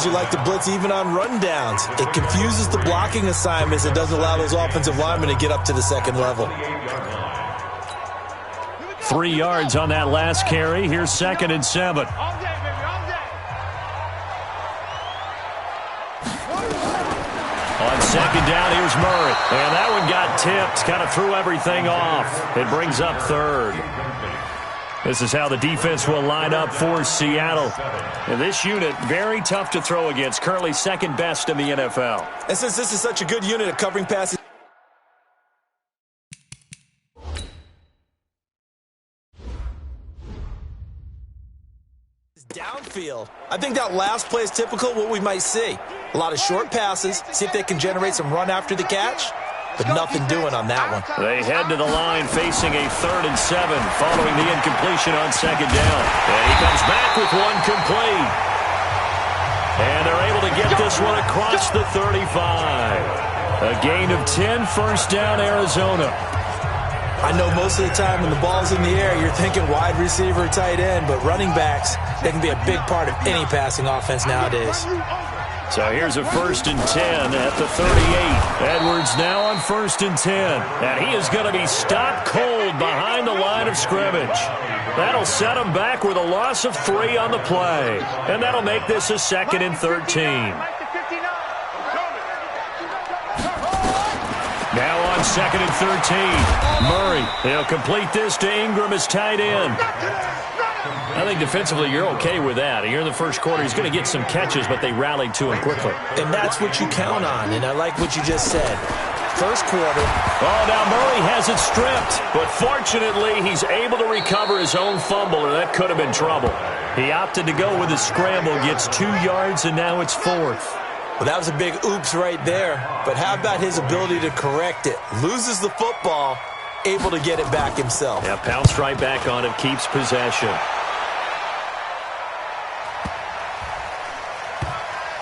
You like to blitz even on rundowns. It confuses the blocking assignments and doesn't allow those offensive linemen to get up to the second level. 3 yards on that last carry. Here's 2nd and 7. On 2nd down, here's Murray. And that one got tipped. Kind of threw everything off. It brings up 3rd. This is how the defense will line up for Seattle. And this unit, very tough to throw against. Currently 2nd best in the NFL. And since this is such a good unit at covering passes downfield, I think that last play is typical of what we might see. A lot of short passes, see if they can generate some run after the catch. But nothing doing on that one. They head to the line facing a 3rd and 7 following the incompletion on 2nd down. And he comes back with one complete. And they're able to get this one across the 35. A gain of 10, 1st down, Arizona. I know most of the time when the ball's in the air, you're thinking wide receiver or tight end, but running backs, they can be a big part of any passing offense nowadays. So here's a 1st and 10 at the 38. Edwards now on 1st and 10. And he is going to be stopped cold behind the line of scrimmage. That'll set him back with a loss of 3 on the play. And that'll make this a 2nd and 13. Now on 2nd and 13. Murray, he'll complete this to Ingram as tight end. I think defensively you're okay with that. Here in the first quarter, he's going to get some catches, but they rallied to him quickly. And that's what you count on, and I like what you just said. First quarter. Oh, now Murray has it stripped, but fortunately he's able to recover his own fumble, or that could have been trouble. He opted to go with a scramble, gets 2 yards, and now it's 4th. Well, that was a big oops right there, but how about his ability to correct it? Loses the football, able to get it back himself. Yeah, pounced right back on it, keeps possession.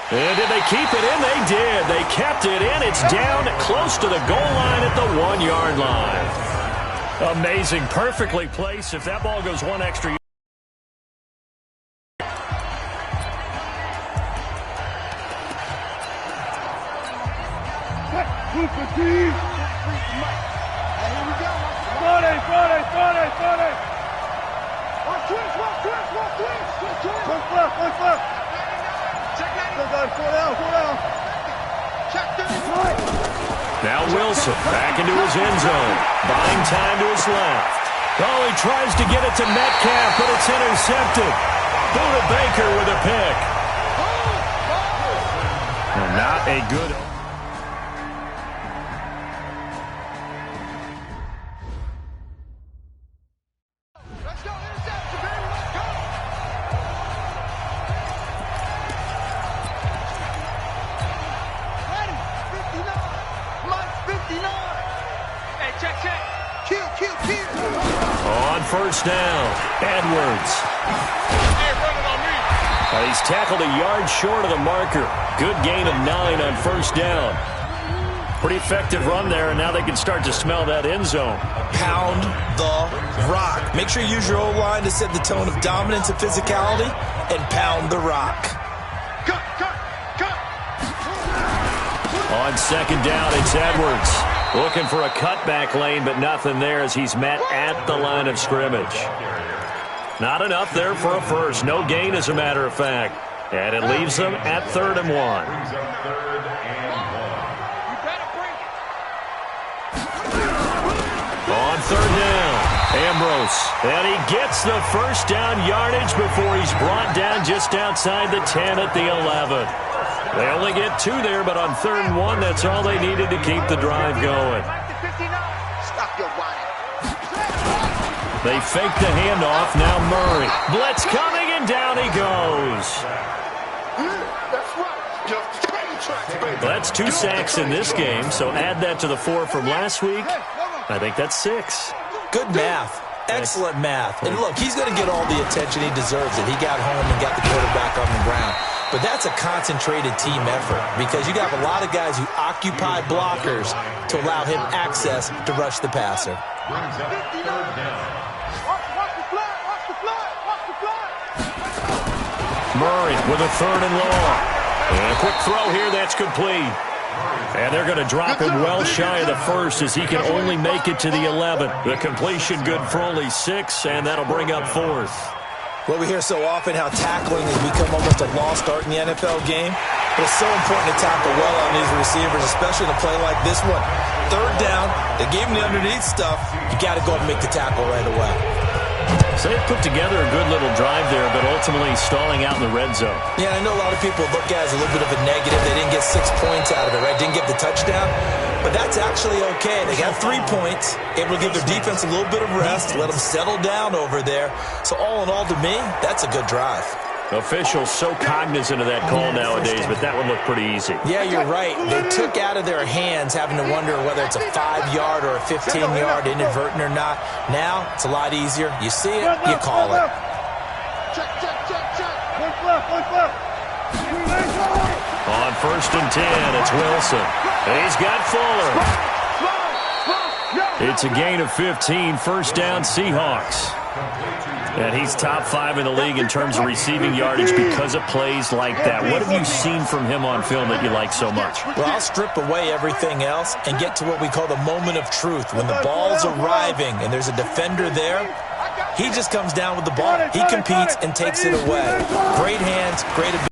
And did they keep it in? They did. They kept it in. It's down close to the goal line at the 1-yard line. Amazing. Perfectly placed. If that ball goes one extra yard. Now Wilson back into his end zone. Buying time to his left. Oh, he tries to get it to Metcalf, but it's intercepted. Buda Baker with a pick. And not a good... On first down, Edwards. He's tackled a yard short of the marker. Good gain of 9 on first down. Pretty effective run there, and now they can start to smell that end zone. Pound the rock. Make sure you use your O-line to set the tone of dominance and physicality, and pound the rock. On second down, it's Edwards. Looking for a cutback lane, but nothing there as he's met at the line of scrimmage. Not enough there for a first. No gain, as a matter of fact. And it leaves them at 3rd and 1. On 3rd down, Ambrose. And he gets the first down yardage before he's brought down just outside the 10 at the 11. They only get 2 there, but on 3rd and 1, that's all they needed to keep the drive going. They fake the handoff. Now Murray. Blitz coming, and down he goes. Well, that's 2 sacks in this game, so add that to the 4 from last week. I think that's 6. Good math. Excellent math. And look, he's going to get all the attention he deserves. He got home and got the quarterback on the ground. But that's a concentrated team effort because you got a lot of guys who occupy blockers to allow him access to rush the passer. Murray with a 3rd and long. A quick throw here, that's complete. And they're going to drop him well shy of the first as he can only make it to the 11. The completion good for only 6, and that'll bring up fourth. Well, we hear so often how tackling has become almost a lost art in the NFL game. But it's so important to tackle well on these receivers, especially in a play like this one. Third down, they gave him the underneath stuff. You got to go and make the tackle right away. So they put together a good little drive there, but ultimately stalling out in the red zone. Yeah, I know a lot of people look at it as a little bit of a negative. They didn't get 6 points out of it, right? Didn't get the touchdown. But that's actually okay. They got 3 points, able to give their defense a little bit of rest, let them settle down over there. So all in all, to me, that's a good drive. Officials so cognizant of that call nowadays, but that would look pretty easy. Yeah, you're right. They took out of their hands having to wonder whether it's a 5-yard or a 15-yard inadvertent or not. Now, it's a lot easier. You see it, you call it. Check. One left. On 1st and 10, it's Wilson. And he's got Fuller. It's a gain of 15, first down Seahawks. And he's top 5 in the league in terms of receiving yardage because of plays like that. What have you seen from him on film that you like so much? Well, I'll strip away everything else and get to what we call the moment of truth. When the ball's arriving and there's a defender there, he just comes down with the ball. He competes and takes it away. Great hands, great ability.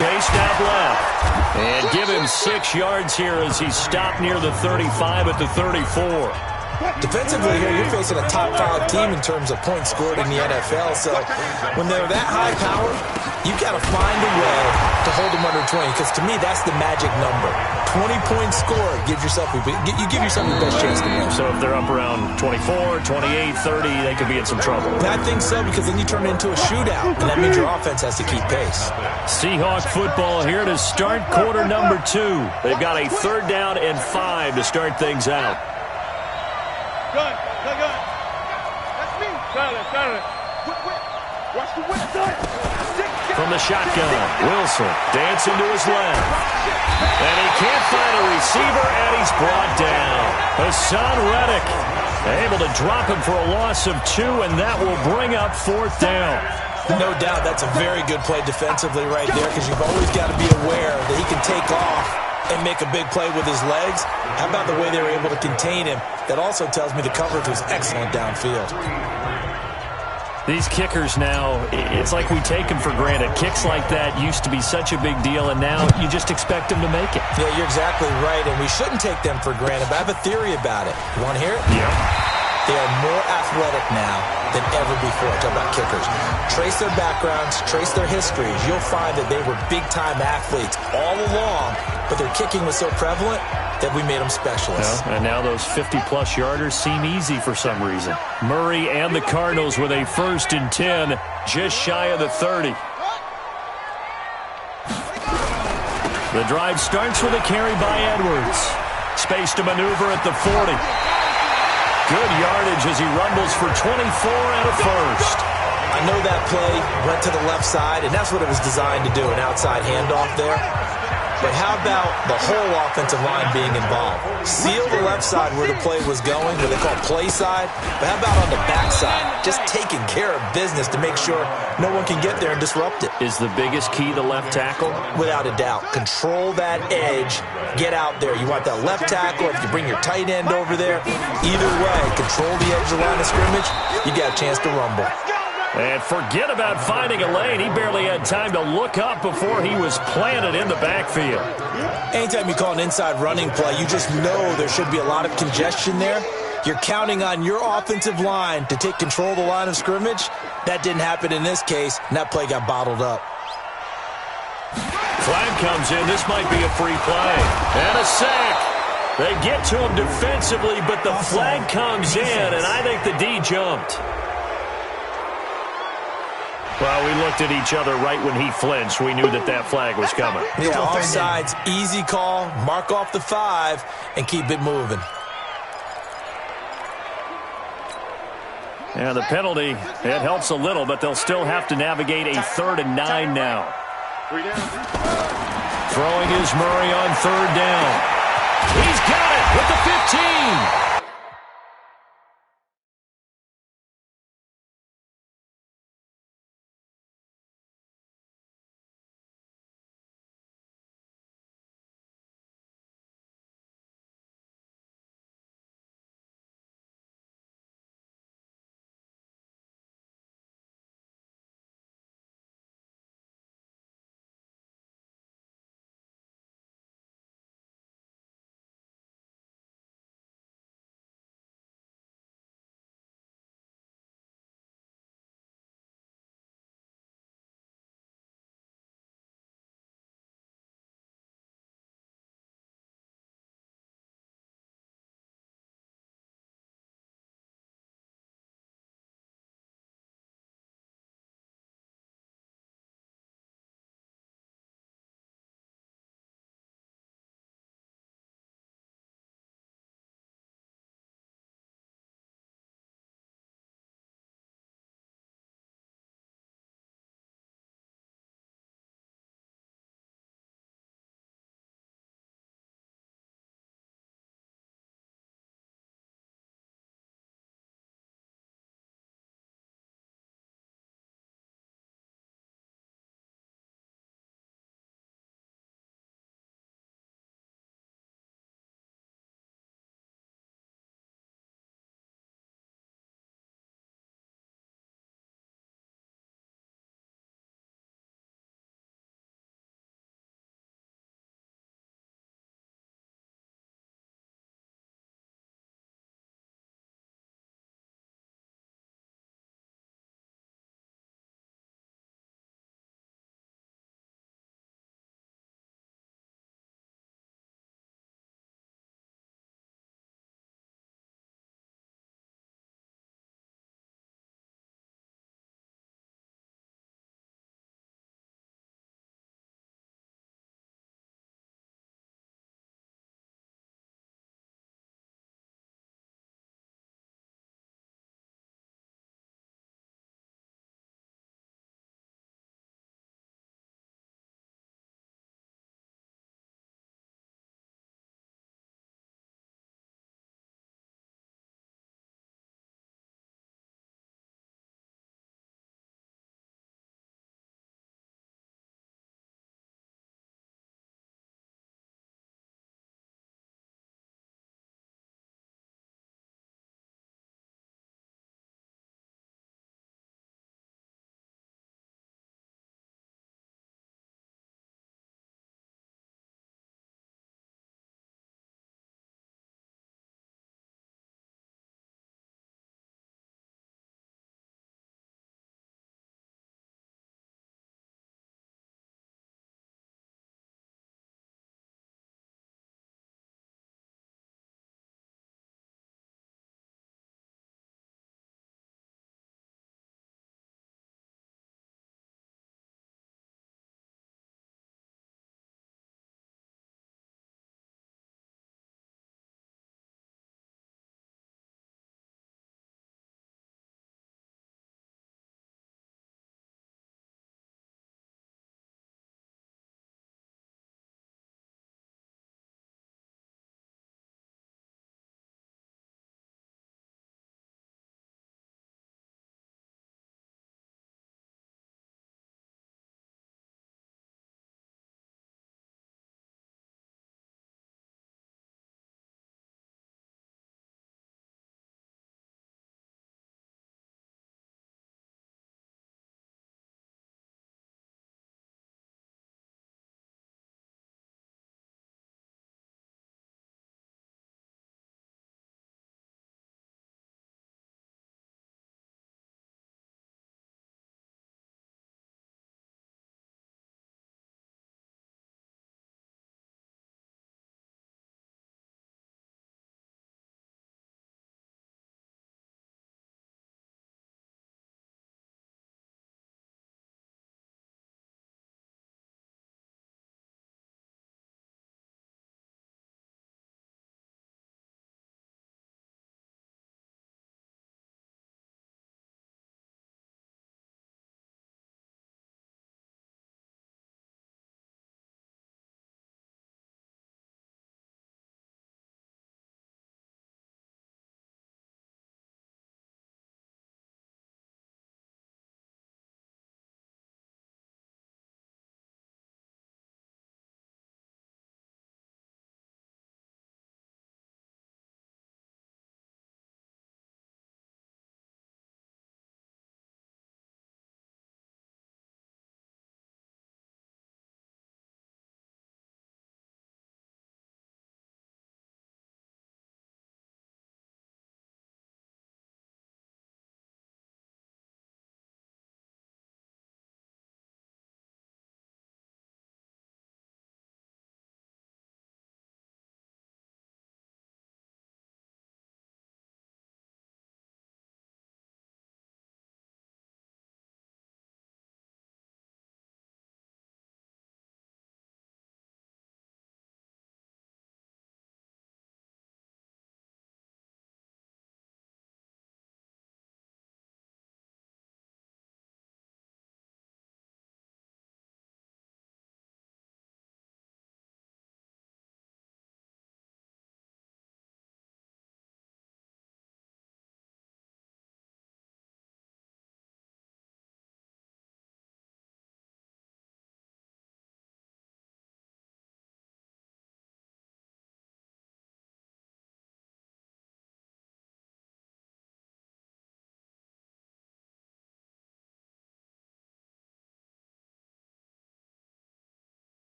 Snap left. And give him 6 yards here as he's stopped near the 35 at the 34. Defensively here, you're facing a top 5 team in terms of points scored in the NFL. So when they're that high power, you've got to find a way to hold them under 20. Because to me, that's the magic number. 20 points scored gives yourself you give yourself the best chance to win. So if they're up around 24, 28, 30, they could be in some trouble. I think so, because then you turn it into a shootout, and that means your offense has to keep pace. Seahawk football here to start quarter number 2. They've got a 3rd down and 5 to start things out. Gun. That's me. Got it. Quick. Watch the whip, son. From the shotgun, Wilson dancing to his left. And he can't find a receiver, and he's brought down. Hassan Reddick able to drop him for a loss of 2, and that will bring up 4th down. No doubt that's a very good play defensively right there, because you've always got to be aware that he can take off and make a big play with his legs. How about the way they were able to contain him? That also tells me the coverage was excellent downfield. These kickers now, it's like we take them for granted. Kicks like that used to be such a big deal, and now you just expect them to make it. Yeah, you're exactly right, and we shouldn't take them for granted, but I have a theory about it. You want to hear it? Yeah. They are more athletic now than ever before. Talk about kickers. Trace their backgrounds, trace their histories. You'll find that they were big-time athletes all along, but their kicking was so prevalent that we made them specialists. Yeah, and now those 50-plus yarders seem easy for some reason. Murray and the Cardinals with a 1st and 10, just shy of the 30. The drive starts with a carry by Edwards. Space to maneuver at the 40. Good yardage as he rumbles for 24 and a first. I know that play went to the left side, and that's what it was designed to do, an outside handoff there. But how about the whole offensive line being involved? Seal the left side where the play was going, what they call play side. But how about on the back side? Just taking care of business to make sure no one can get there and disrupt it. Is the biggest key the left tackle? Without a doubt. Control that edge. Get out there. You want that left tackle. If you bring your tight end over there, either way, control the edge of the line of scrimmage, you got a chance to rumble. And forget about finding a lane. He barely had time to look up before he was planted in the backfield. Anytime you call an inside running play, you just know there should be a lot of congestion there. You're counting on your offensive line to take control of the line of scrimmage. That didn't happen in this case, and that play got bottled up. Flag comes in. This might be a free play. And a sack. They get to him defensively, but the flag comes in, and I think the D jumped. Well, we looked at each other right when he flinched. We knew that that flag was coming. Yeah, offsides, easy call, mark off the 5, and keep it moving. Yeah, the penalty, it helps a little, but they'll still have to navigate a 3rd and 9 now. Throwing is Murray on 3rd down. He's got it with the 15.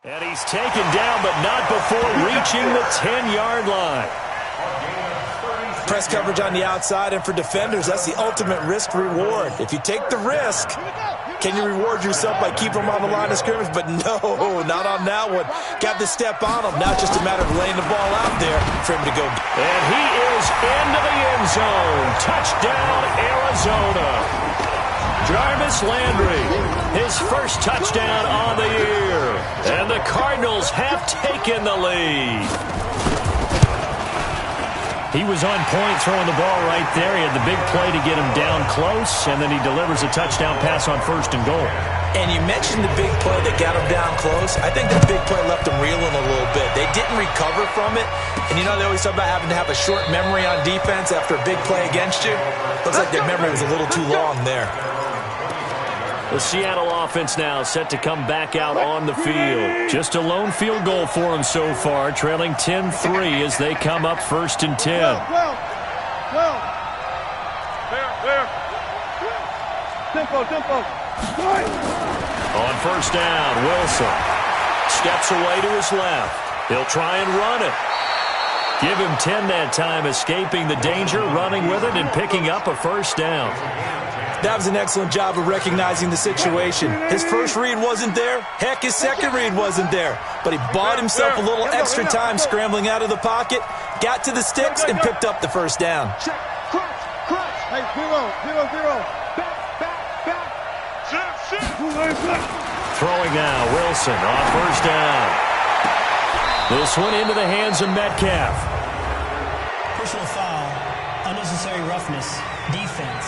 And he's taken down, but not before reaching the 10-yard line. Press coverage on the outside, and for defenders, that's the ultimate risk-reward. If you take the risk, can you reward yourself by keeping them on the line of scrimmage? But no, not on that one. Got to step on him. Now just a matter of laying the ball out there for him to go. And he is into the end zone. Touchdown, Arizona. Jarvis Landry, his first touchdown on the year. And the Cardinals have taken the lead. He was on point throwing the ball right there. He had the big play to get him down close, and then he delivers a touchdown pass on 1st and goal. And you mentioned the big play that got him down close. I think that big play left him reeling a little bit. They didn't recover from it. And you know they always talk about having to have a short memory on defense after a big play against you. Looks like their memory was a little too long there. The Seattle offense now set to come back out on the field. Just a lone field goal for them so far, trailing 10-3 as they come up 1st and 10. Well. There. Tempo. On 1st down, Wilson steps away to his left. He'll try and run it. Give him 10 that time, escaping the danger, running with it, and picking up a 1st down. That was an excellent job of recognizing the situation. His first read wasn't there. Heck, his second read wasn't there. But he bought himself a little extra time scrambling out of the pocket, got to the sticks, and picked up the 1st down. Crunch. Hey, zero. Back. Sit. Throwing now, Wilson on 1st down. This one into the hands of Metcalf. Personal foul, unnecessary roughness, defense.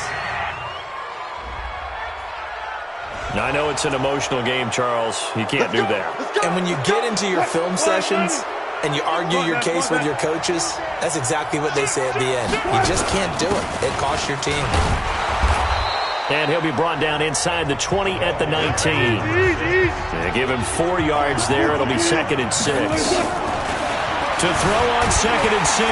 Now, I know it's an emotional game, Charles. You can't do that. And when you get into your film sessions and you argue your case with your coaches, that's exactly what they say at the end. You just can't do it. It costs your team. And he'll be brought down inside the 20 at the 19. They give him 4 yards there. It'll be 2nd and 6. To throw on 2nd and 6.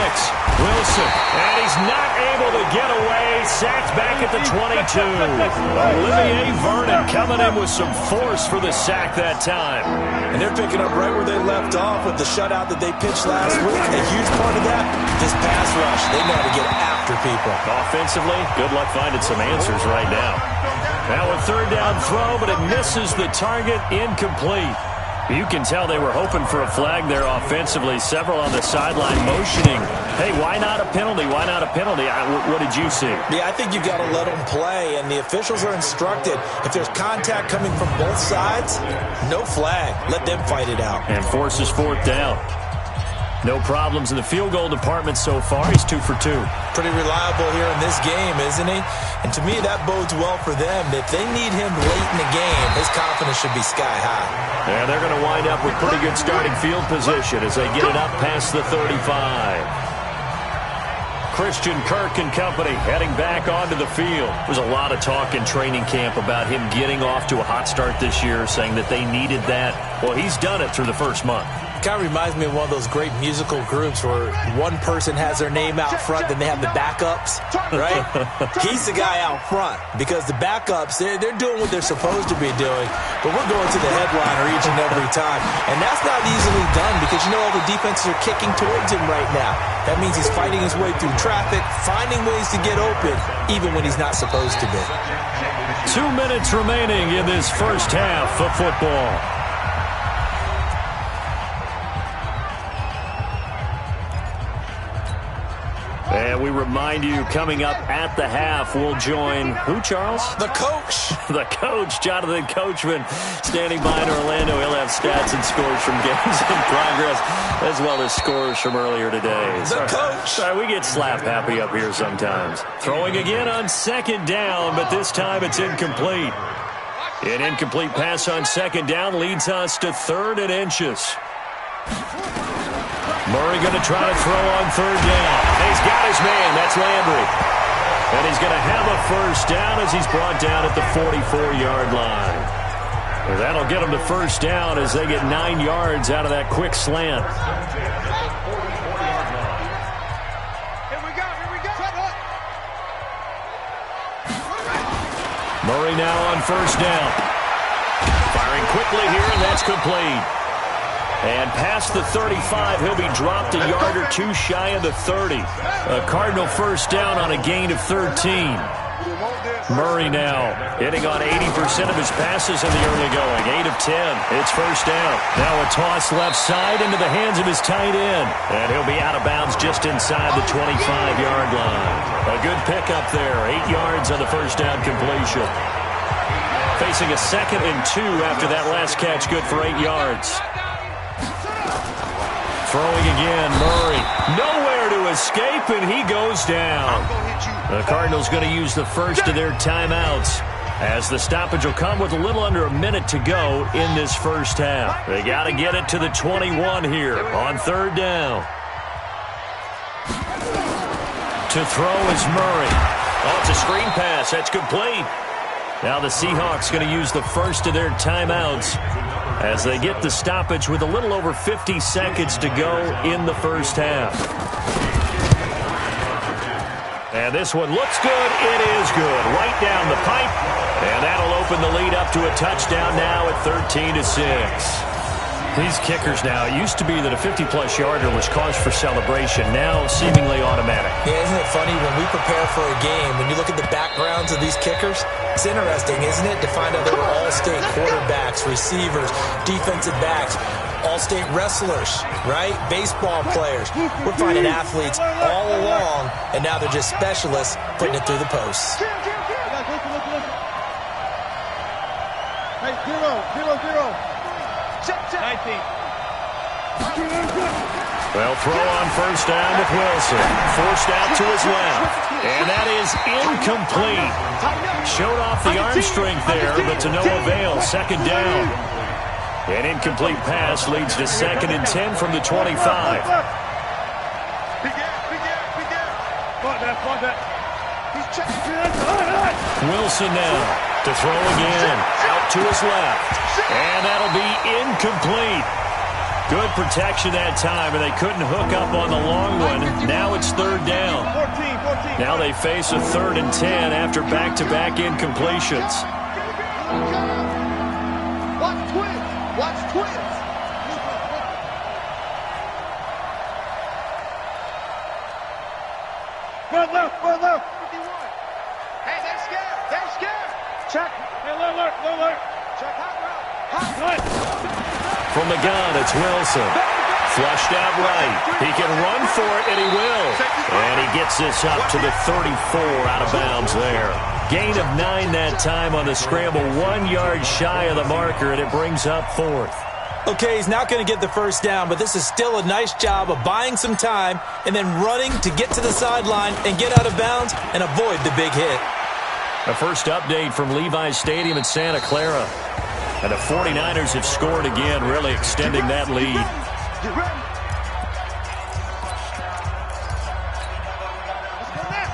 Wilson. And he's not able to get away. Sacked back at the 22. Olivier Vernon coming in with some force for the sack that time. And they're picking up right where they left off with the shutout that they pitched last week. A huge part of that, this pass rush. They know how to get after people. Offensively, good luck finding some answers right now. Now a 3rd down throw, but it misses the target, incomplete. You can tell they were hoping for a flag there offensively. Several on the sideline motioning. Hey, why not a penalty? Why not a penalty? What did you see? Yeah, I think you've got to let them play, and the officials are instructed. If there's contact coming from both sides, no flag. Let them fight it out. And forces 4th down. No problems in the field goal department so far. He's 2 for 2. Pretty reliable here in this game, isn't he? And to me, that bodes well for them. If they need him late in the game, his confidence should be sky high. And they're going to wind up with pretty good starting field position as they get it up past the 35. Christian Kirk and company heading back onto the field. There's a lot of talk in training camp about him getting off to a hot start this year, saying that they needed that. Well, he's done it through the first month. Kind of reminds me of one of those great musical groups where one person has their name out front, then they have the backups, right? He's the guy out front because the backups, they're doing what they're supposed to be doing, but we're going to the headliner each and every time. And that's not easily done because, you know, all the defenses are kicking towards him right now. That means he's fighting his way through traffic, finding ways to get open, even when he's not supposed to be. 2 minutes remaining in this first half of football. And we remind you, coming up at the half, we'll join who, Charles? The coach. The coach, Jonathan Coachman, standing by in Orlando. He'll have stats and scores from games in progress, as well as scores from earlier today. The coach. Sorry, we get slap happy up here sometimes. Throwing again on 2nd down, but this time it's incomplete. An incomplete pass on 2nd down leads us to 3rd and inches. Murray going to try to throw on 3rd down. And he's got his man. That's Landry. And he's going to have a 1st down as he's brought down at the 44-yard line. And that'll get him to 1st down as they get 9 yards out of that quick slant. Here we go. Murray now on 1st down. Firing quickly here, and that's complete. And past the 35, he'll be dropped a yard or two shy of the 30. A Cardinal first down on a gain of 13. Murray now hitting on 80% of his passes in the early going. 8 of 10. It's first down. Now a toss left side into the hands of his tight end. And he'll be out of bounds just inside the 25-yard line. A good pickup there. 8 yards on the first down completion. Facing a 2nd and 2 after that last catch. Good for 8 yards. Throwing again, Murray. Nowhere to escape, and he goes down. The Cardinals going to use the first of their timeouts as the stoppage will come with a little under a minute to go in this first half. They got to get it to the 21 here on 3rd down. To throw is Murray. Oh, it's a screen pass. That's complete. Now the Seahawks going to use the first of their timeouts as they get the stoppage with a little over 50 seconds to go in the first half. And this one looks good. It is good. Right down the pipe. And that'll open the lead up to a touchdown now at 13-6. These kickers now, it used to be that a 50-plus yarder was cause for celebration. Now seemingly automatic. Yeah, isn't it funny when we prepare for a game, when you look at the backgrounds of these kickers, it's interesting, isn't it, to find out they were all-state quarterbacks, receivers, defensive backs, all-state wrestlers, right? Baseball players. We're finding athletes all along, and now they're just specialists putting it through the posts. Hey, 0-0-0. 19. Well, throw on first down with Wilson. Forced out to his left. And that is incomplete. Showed off the arm strength there, but to no avail. 2nd down. An incomplete pass leads to 2nd and 10 from the 25. Wilson now to throw again. Out to his left. And that'll be incomplete. Good protection that time, and they couldn't hook up on the long one. Now it's 3rd down. 14. Now they face a 3rd and 10 after back-to-back incompletions. Watch twins. Run left. Hey, they're scared. Check. Hey, alert. Check hot route. From the gun, it's Wilson. Flushed out right. He can run for it, and he will. And he gets this up to the 34 out of bounds there. Gain of 9 that time on the scramble. 1 yard shy of the marker, and it brings up 4th. Okay, he's not going to get the first down, but this is still a nice job of buying some time and then running to get to the sideline and get out of bounds and avoid the big hit. A first update from Levi's Stadium in Santa Clara. And the 49ers have scored again, really extending that lead.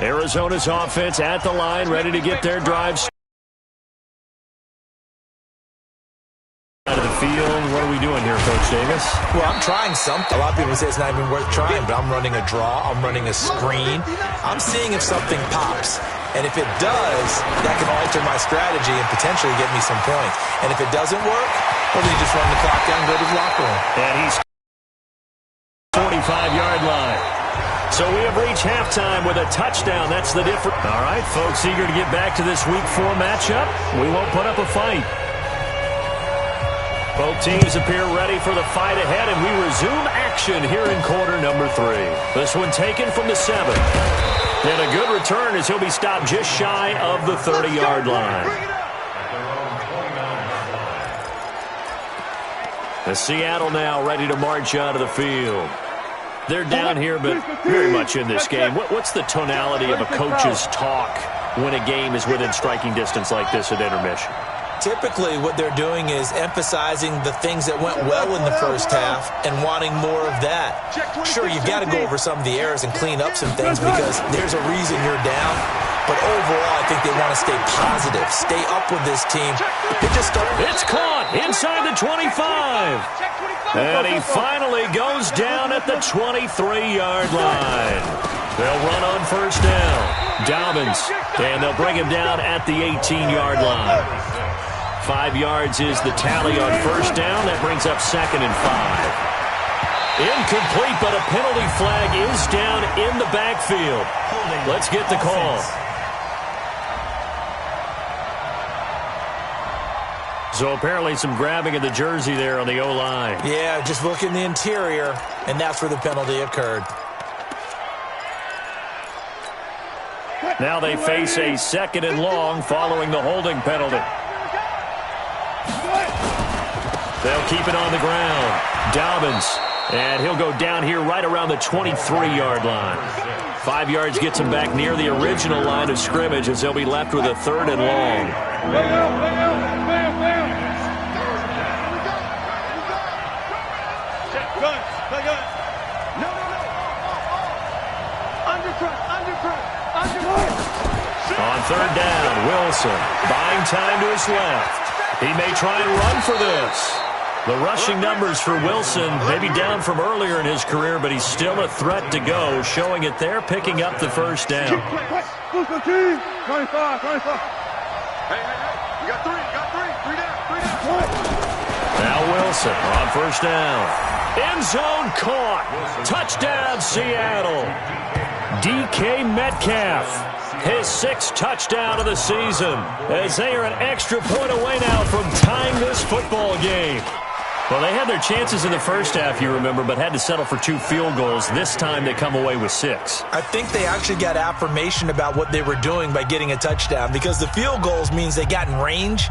Arizona's offense at the line, ready to get their drives. Out of the field, what are we doing here, Coach Davis? Well, I'm trying something. A lot of people say it's not even worth trying, but I'm running a draw. I'm running a screen. I'm seeing if something pops. And if it does, that can alter my strategy and potentially get me some points. And if it doesn't work, well, then you just run the clock down and go to the locker room. And he's 45-yard line. So we have reached halftime with a touchdown. That's the difference. All right, folks, eager to get back to this Week 4 matchup. We won't put up a fight. Both teams appear ready for the fight ahead, and we resume action here in quarter number 3. This one taken from the 7. And a good return as he'll be stopped just shy of the 30-yard line. The Seattle now ready to march out of the field. They're down here, but very much in this game. What's the tonality of a coach's talk when a game is within striking distance like this at intermission? Typically, what they're doing is emphasizing the things that went well in the first half and wanting more of that. Sure, you've got to go over some of the errors and clean up some things because there's a reason you're down. But overall, I think they want to stay positive, stay up with this team. It's caught inside the 25. And he finally goes down at the 23-yard line. They'll run on first down. Dobbins, and they'll bring him down at the 18-yard line. 5 yards is the tally on first down. That brings up 2nd and 5. Incomplete, but a penalty flag is down in the backfield. Let's get the call. So apparently some grabbing of the jersey there on the O-line. Yeah, just look in the interior, and that's where the penalty occurred. Now they face a 2nd and long following the holding penalty. They'll keep it on the ground. Dobbins. And he'll go down here right around the 23-yard line. 5 yards gets him back near the original line of scrimmage as they'll be left with a 3rd and long. On 3rd down, Wilson buying time to his left. He may try and run for this. The rushing numbers for Wilson may be down from earlier in his career, but he's still a threat to go, showing it there, picking up the first down. 25. Hey, you got three down. Now Wilson on first down. End zone caught. Touchdown, Seattle. DK Metcalf. His 6th touchdown of the season, as they are an extra point away now from tying this football game. Well, they had their chances in the first half, you remember, but had to settle for 2 field goals. This time they come away with 6. I think they actually got affirmation about what they were doing by getting a touchdown, because the field goals means they got in range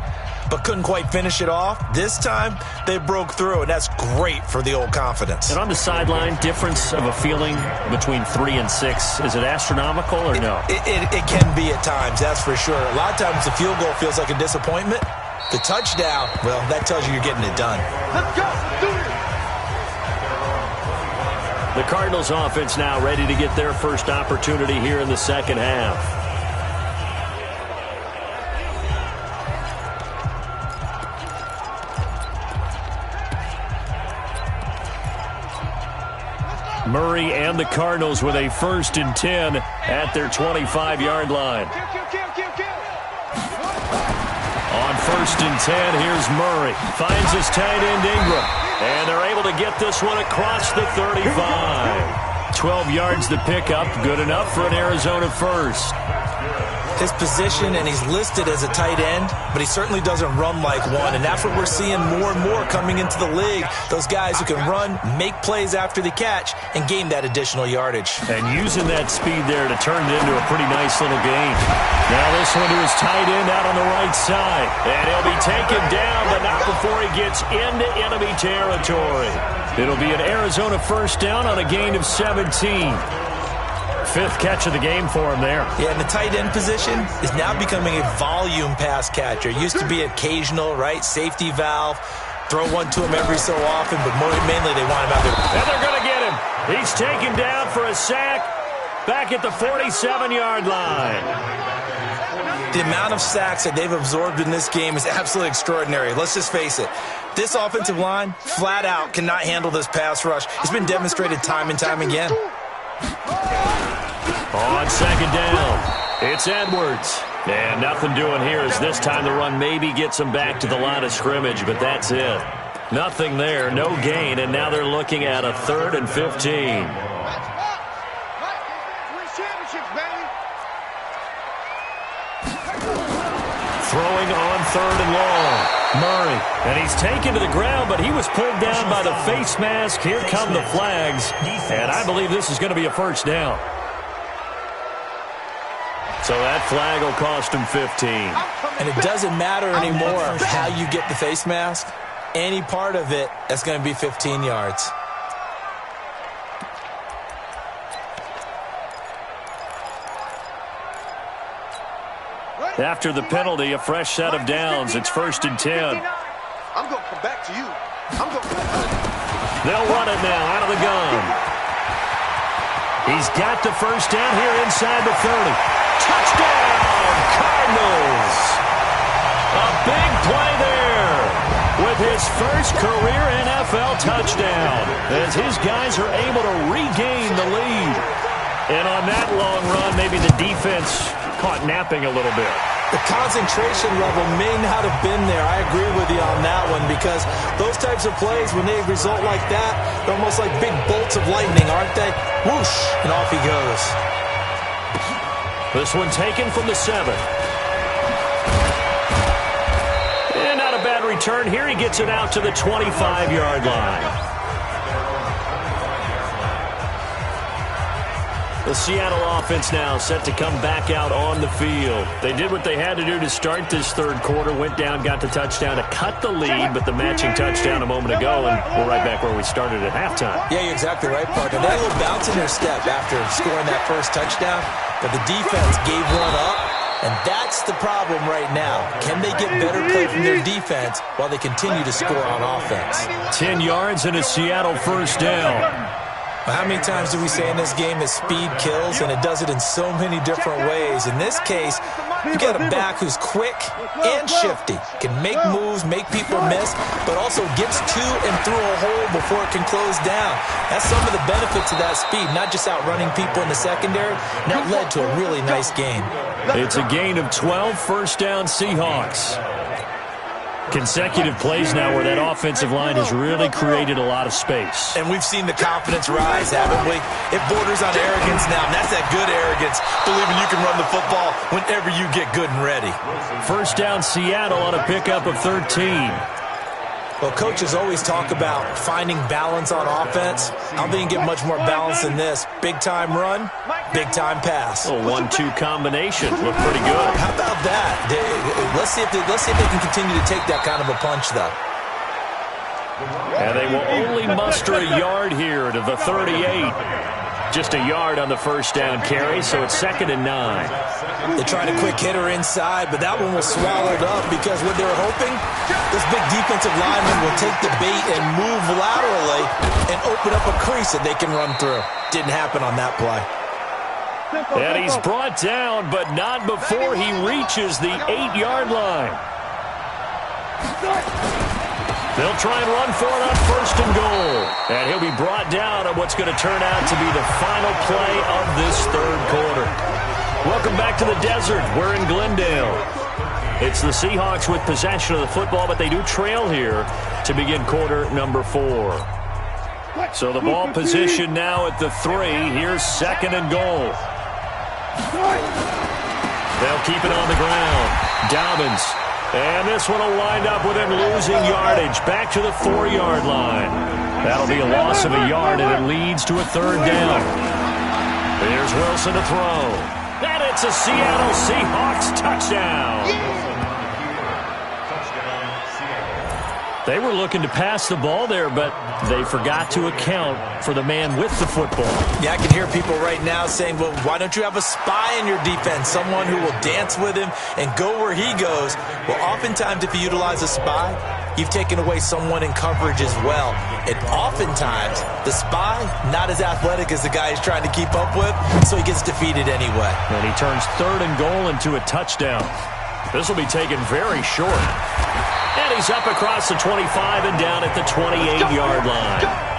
but couldn't quite finish it off. This time they broke through, and that's great for the old confidence. And on the sideline, difference of a feeling between 3 and 6, is it astronomical or no? It can be at times, that's for sure. A lot of times the field goal feels like a disappointment. The touchdown, well, that tells you you're getting it done. Let's go. Do it. The Cardinals offense now ready to get their first opportunity here in the second half. Murray and the Cardinals with a 1st and 10 at their 25-yard line. On 1st and 10, here's Murray. Finds his tight end Ingram. And they're able to get this one across the 35. 12 yards to pick up. Good enough for an Arizona first. His position, and he's listed as a tight end, but he certainly doesn't run like one, and that's what we're seeing more and more coming into the league. Those guys who can run, make plays after the catch, and gain that additional yardage. And using that speed there to turn it into a pretty nice little game. Now this one to his tight end out on the right side. And he'll be taken down, but not before he gets into enemy territory. It'll be an Arizona first down on a gain of 17. 5th catch of the game for him there. Yeah, and the tight end position is now becoming a volume pass catcher. It used to be occasional, right? Safety valve. Throw one to him every so often, but mainly they want him out there. And they're going to get him. He's taken down for a sack back at the 47-yard line. The amount of sacks that they've absorbed in this game is absolutely extraordinary. Let's just face it. This offensive line, flat out, cannot handle this pass rush. It's been demonstrated time and time again. On 2nd down, it's Edwards. And nothing doing here as this time the run maybe gets them back to the line of scrimmage, but that's it. Nothing there, no gain, and now they're looking at a 3rd and 15. Throwing on 3rd and long. Murray, and he's taken to the ground, but he was pulled down by the face mask. Here come the flags, and I believe this is going to be a first down. So that flag will cost him 15. And it doesn't matter anymore how you get the face mask. Any part of it, that's going to be 15 yards. After the penalty, a fresh set of downs. It's 1st and 10. I'm going to come back to you. They'll run it now out of the gun. He's got the first down here inside the 30. Touchdown, Cardinals! A big play there with his first career NFL touchdown as his guys are able to regain the lead. And on that long run, maybe the defense caught napping a little bit. The concentration level may not have been there. I agree with you on that one because those types of plays, when they result like that, they're almost like big bolts of lightning, aren't they? Whoosh, and off he goes. This one taken from the 7. And not a bad return here. He gets it out to the 25-yard line. The Seattle offense now set to come back out on the field. They did what they had to do to start this third quarter, went down, got the touchdown to cut the lead, but the matching touchdown a moment ago, and we're right back where we started at halftime. Yeah, you're exactly right, partner. They had a little bounce in their step after scoring that first touchdown, but the defense gave one up, and that's the problem right now. Can they get better play from their defense while they continue to score on offense? 10 yards and a Seattle first down. How many times do we say in this game that speed kills, and it does it in so many different ways? In this case, you got a back who's quick and shifty, can make moves, make people miss, but also gets to and through a hole before it can close down. That's some of the benefits of that speed, not just outrunning people in the secondary, and that led to a really nice game. It's a gain of 12, first down Seahawks. Consecutive plays now where that offensive line has really created a lot of space. And we've seen the confidence rise, haven't we? It borders on arrogance now, and that's that good arrogance, believing you can run the football whenever you get good and ready. First down Seattle on a pickup of 13. Well, coaches always talk about finding balance on offense. I don't think you get much more balance than this. Big-time run, big-time pass. A 1-2 combination. Looked pretty good. How about that? Let's see if they can continue to take that kind of a punch, though. And they will only muster a yard here to the 38. Just a yard on the first down carry, so it's 2nd and 9. They tried a quick hitter inside, but that one was swallowed up because what they were hoping, this big defensive lineman will take the bait and move laterally and open up a crease that they can run through. Didn't happen on that play. And he's brought down, but not before he reaches the 8-yard line. They'll try and run for it on 1st and goal. And he'll be brought down on what's going to turn out to be the final play of this third quarter. Welcome back to the desert. We're in Glendale. It's the Seahawks with possession of the football, but they do trail here to begin quarter number 4. So the ball position now at the 3. Here's 2nd and goal. They'll keep it on the ground. Dobbins. And this one will wind up with him losing yardage back to the 4-yard line. That'll be a loss of a yard, and it leads to a 3rd down. Here's Wilson to throw. And it's a Seattle Seahawks touchdown. They were looking to pass the ball there, but they forgot to account for the man with the football. Yeah, I can hear people right now saying, well, why don't you have a spy in your defense, someone who will dance with him and go where he goes? Well, oftentimes if you utilize a spy, you've taken away someone in coverage as well. And oftentimes, the spy, not as athletic as the guy he's trying to keep up with, so he gets defeated anyway. And he turns 3rd and goal into a touchdown. This will be taken very short. And he's up across the 25 and down at the 28-yard line.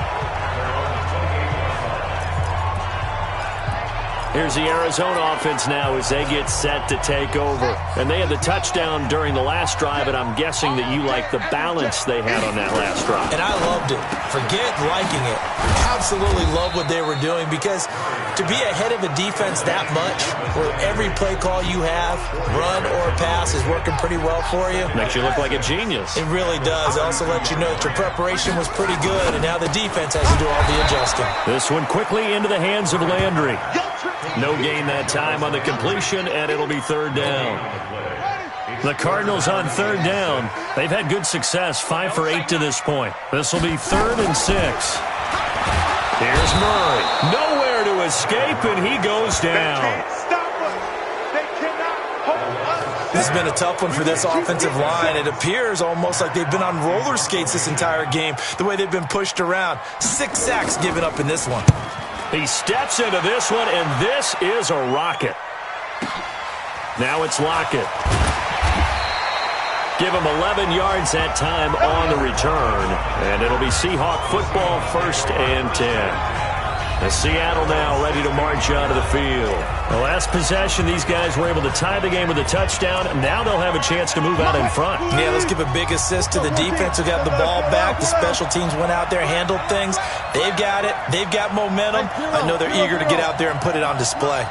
Here's the Arizona offense now as they get set to take over. And they had the touchdown during the last drive, and I'm guessing that you like the balance they had on that last drive. And I loved it. Forget liking it. Absolutely love what they were doing, because to be ahead of a defense that much, where every play call you have, run or pass, is working pretty well for you. Makes you look like a genius. It really does. It also lets you know that your preparation was pretty good, and now the defense has to do all the adjusting. This one quickly into the hands of Landry. No gain that time on the completion, and it'll be 3rd down. The Cardinals on 3rd down. They've had good success, 5 for 8 to this point. This will be 3rd and 6. Here's Murray. Nowhere to escape, and he goes down. This has been a tough one for this offensive line. It appears almost like they've been on roller skates this entire game, the way they've been pushed around. 6 sacks given up in this one. He steps into this one, and this is a rocket. Now it's Lockett. Give him 11 yards that time on the return, and it'll be Seahawk football, 1st and 10. The Seattle now ready to march onto the field. The last possession, these guys were able to tie the game with a touchdown. Now they'll have a chance to move out in front. Yeah, let's give a big assist to the defense who got the ball back. The special teams went out there, handled things. They've got it. They've got momentum. I know they're eager to get out there and put it on display.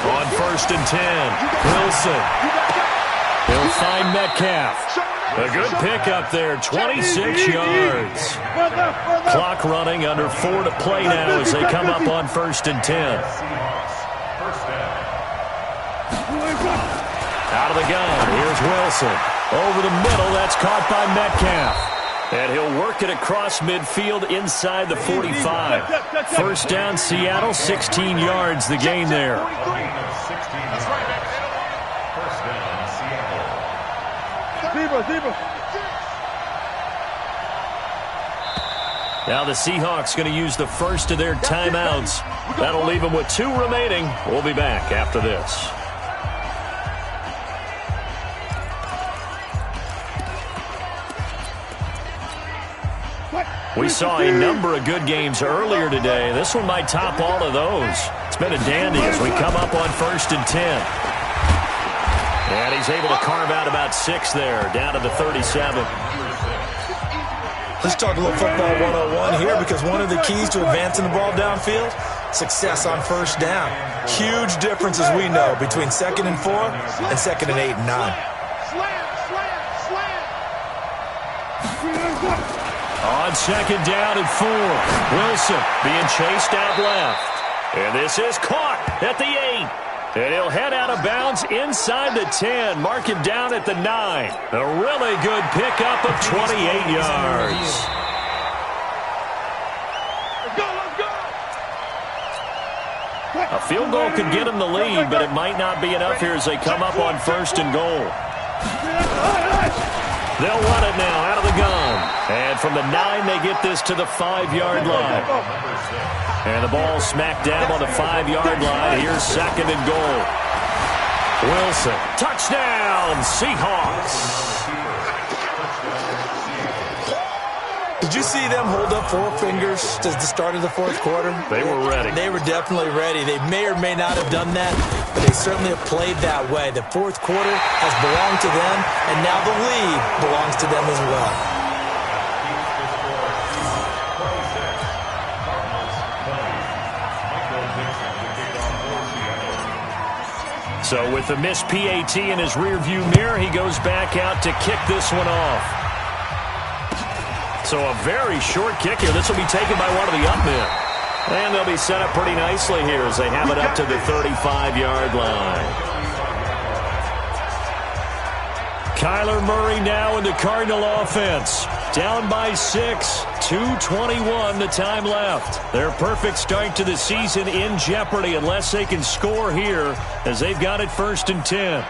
On 1st and 10, Wilson. He'll find Metcalf. A good pickup there, 26 yards. Clock running, under 4 to play now as they come up on 1st and 10. Out of the gun, here's Wilson. Over the middle, that's caught by Metcalf. And he'll work it across midfield inside the 45. 1st down, Seattle, 16 yards the gain there. Now the Seahawks going to use the first of their timeouts. That'll leave them with 2 remaining. We'll be back after this. We saw a number of good games earlier today. This one might top all of those. It's been a dandy as we come up on 1st and 10. And he's able to carve out about 6 there, down to the 37. Let's talk a little football 101 here, because one of the keys to advancing the ball downfield, success on 1st down. Huge difference, as we know, between 2nd and 4 and 2nd and 8 and 9. On 2nd down and 4, Wilson being chased out left. And this is caught at the 8. And he'll head out of bounds inside the 10. Mark him down at the 9. A really good pickup of 28 yards. A field goal could get him the lead, but it might not be enough here as they come up on 1st and goal. They'll run it now out of the gun. And from the 9, they get this to the 5-yard line. And the ball smack dab on the 5-yard line. Here's 2nd and goal. Wilson, touchdown, Seahawks. Did you see them hold up 4 fingers at the start of the 4th quarter? They were ready. They were definitely ready. They may or may not have done that, but they certainly have played that way. The 4th quarter has belonged to them, and now the lead belongs to them as well. So with the missed PAT in his rearview mirror, he goes back out to kick this one off. So a very short kick here. This will be taken by one of the up men. And they'll be set up pretty nicely here as they have it up to the 35-yard line. Kyler Murray now in the Cardinal offense. Down by 6, 2:21 the time left. Their perfect start to the season in jeopardy unless they can score here as they've got it 1st and 10.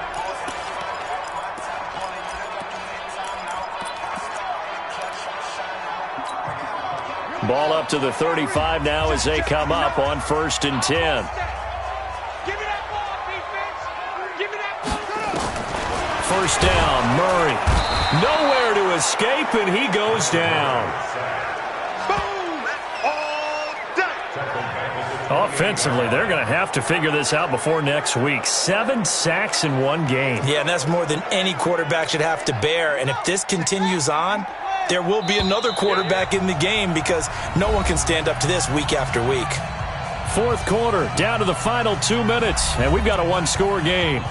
Ball up to the 35 now as they come up on 1st and 10. First down, Murray. Nowhere to escape, and he goes down. Offensively, they're going to have to figure this out before next week. 7 sacks in 1 game. Yeah, and that's more than any quarterback should have to bear. And if this continues on, there will be another quarterback in the game because no one can stand up to this week after week. 4th quarter, down to the final 2 minutes, and we've got a 1-score game.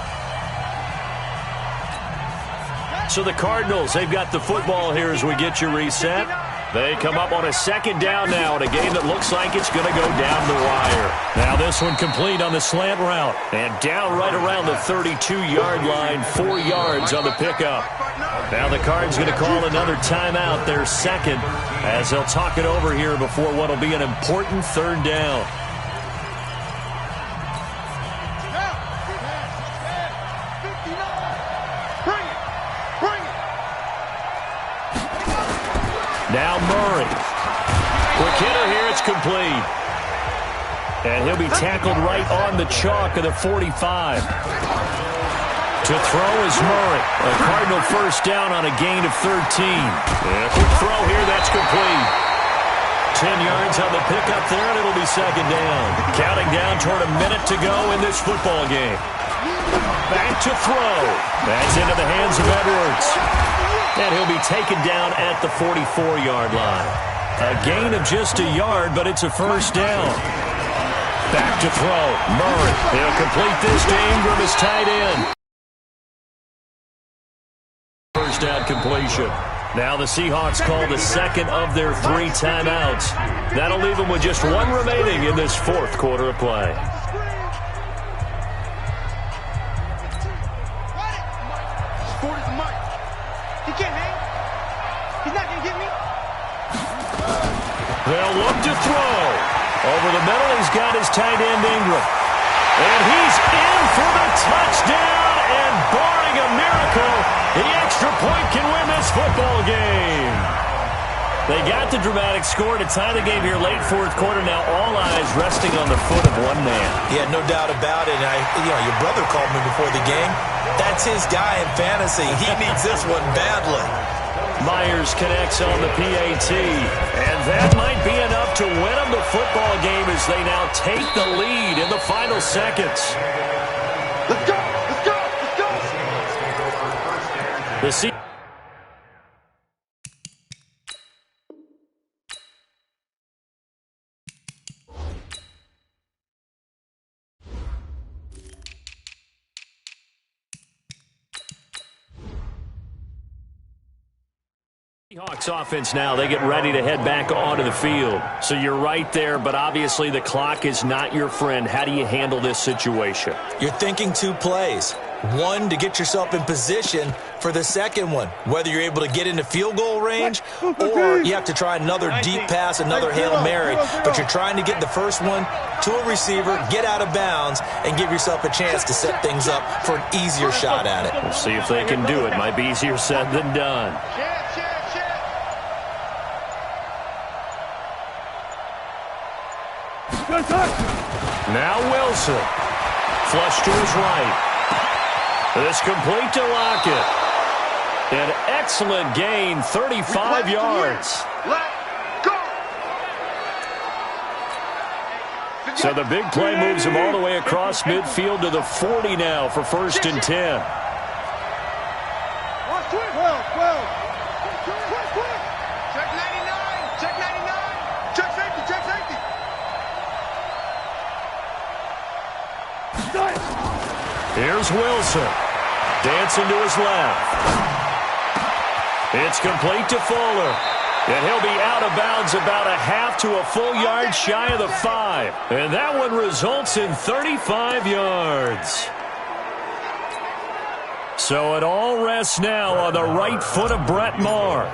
So the Cardinals, they've got the football here as we get you reset. They come up on a 2nd down now in a game that looks like it's going to go down the wire. Now this one complete on the slant route. And down right around the 32-yard line, 4 yards on the pickup. Now the Cards going to call another timeout, their 2nd, as they'll talk it over here before what will be an important 3rd down. Now Murray. Quick hitter here, it's complete. And he'll be tackled right on the chalk of the 45. To throw is Murray. A Cardinal first down on a gain of 13. And a quick throw here, that's complete. 10 yards on the pickup there, and it'll be second down. Counting down toward a minute to go in this football game. Back to throw. That's into the hands of Edwards. And he'll be taken down at the 44-yard line. A gain of just a yard, but it's a first down. Back to throw. Murray. He'll complete this to Ingram as tight end. First down completion. Now the Seahawks call the second of their 3 timeouts. That'll leave them with just 1 remaining in this fourth quarter of play. He can't hang. He's not going to get me. They'll look to throw. Over the middle, he's got his tight end Ingram. And he's in for the touchdown. And barring a miracle, the extra point can win this football game. They got the dramatic score to tie the game here late fourth quarter. Now all eyes resting on the foot of one man. Yeah, no doubt about it. And your brother called me before the game. That's his guy in fantasy. He needs this one badly. Myers connects on the PAT. And that might be enough to win them the football game as they now take the lead in the final seconds. Let's go! Let's go! Let's go! The Seahawks offense now, they get ready to head back onto the field. So you're right there, but obviously the clock is not your friend. How do you handle this situation? You're thinking 2 plays. One, to get yourself in position for the second one, whether you're able to get into field goal range or you have to try another deep pass, another Hail Mary. But you're trying to get the first one to a receiver, get out of bounds, and give yourself a chance to set things up for an easier shot at it. We'll see if they can do it. Might be easier said than done. Now Wilson. Flush to his right. This complete to Lockett. An excellent gain, 35 yards. So the big play moves him all the way across midfield to the 40 now for 1st and 10. Check 99. Check 99. Check safety. Check safety. Here's Wilson. Dancing to his left. It's complete to Fuller. And he'll be out of bounds about a half to a full yard shy of the 5. And that one results in 35 yards. So it all rests now on the right foot of Brett Maher.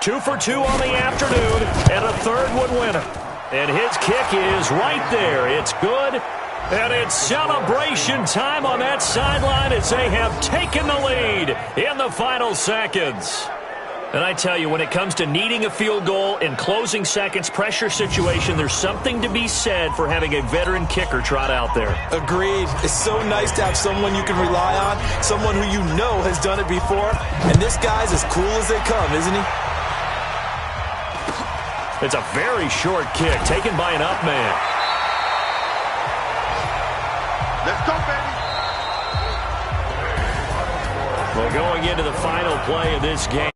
2 for 2 on the afternoon, and a third would win it. And his kick is right there. It's good. And it's celebration time on that sideline as they have taken the lead in the final seconds. And I tell you, when it comes to needing a field goal in closing seconds, pressure situation, there's something to be said for having a veteran kicker trot out there. Agreed. It's so nice to have someone you can rely on, someone who you know has done it before. And this guy's as cool as they come, isn't he? It's a very short kick taken by an up man. Let's go, baby. Well, going into the final play of this game.